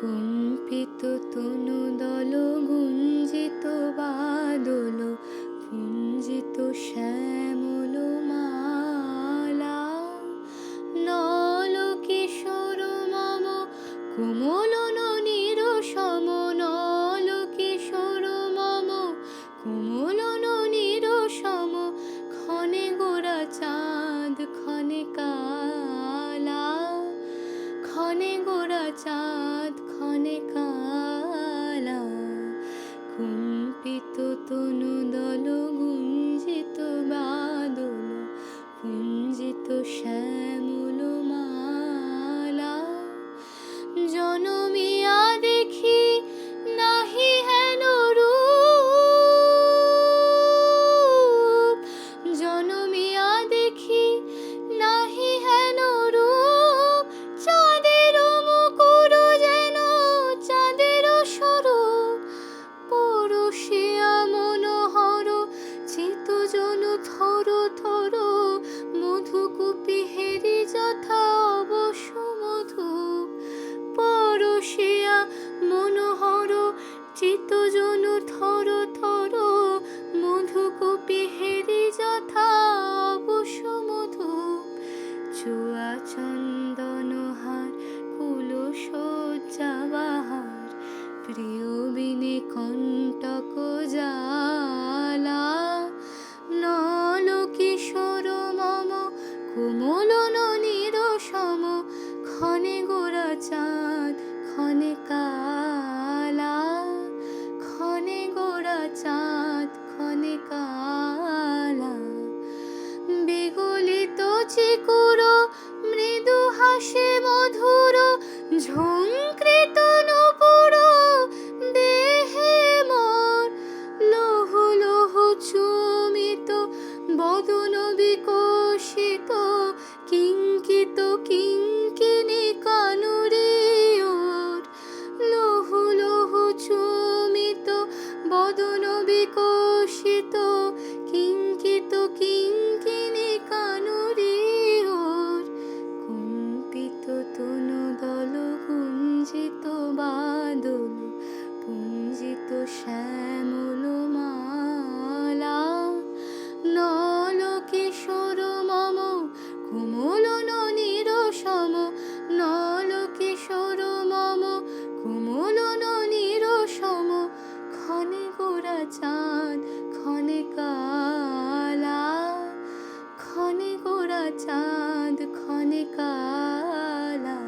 কম্পিত তনুদল গুঞ্জিত বাদল পুঞ্জিত শ্যামল মালা নল কিশোর মম কোমল ননির সম নল কিশোর মম কোমল ননির সম ক্ষণে গোরা চাঁদ ক্ষণে কালা ক্ষণে গোরা চাঁদ ক্ষণে কালা কম্পিত তনুদল গুঞ্জিত বাদল পুঞ্জিত শ্যামল মালা জনমিয়া দেখি নাহি হেন রূপ জনমিয়া দেখি নাহি হেন রূপ চাঁদের মুকুর যেন চাঁদের স্বরূপ পরশিয়া মনোহর চিত্তজন থর থর মধুকূপি হেরি যথা অবশ্য মধু পরশিয়া মনোহর চিত্তজন থর থর মধুকূপি হেরি যথা অবশ্য মধু চুয়া চন্দনহার কুলসজ্জা বাহার প্রিয় বিনে কণ্টক জালা নল কিশোর মম কোমল ননির সম ক্ষণে গোরা চাঁদ ক্ষণে কালা ক্ষণে গোরা চাঁদ ক্ষণে কালা বিগলিত চিকুর মৃদু হাসে মধুর ঝংকৃত নূপুর দেহে মোর লৌহ লৌহ চুমিত বদন বিকশিত কিঙ্কিত কিঙ্কিনী কানুরে ওর লৌহ লৌহ চুমিত বদন বিকশিত কিঙ্কিত কিঙ্কিনী কানুরে ওর কম্পিত তনুদল গুঞ্জিত বাদল পুঞ্জিত শ্যামল মালা নল কিশোর মম কোমল ননির সম নল কিশোর মম কোমল ননির সম ক্ষণে গোরা চাঁদ ক্ষণে কালা ক্ষণে গোরা চাঁদ ক্ষণে কালা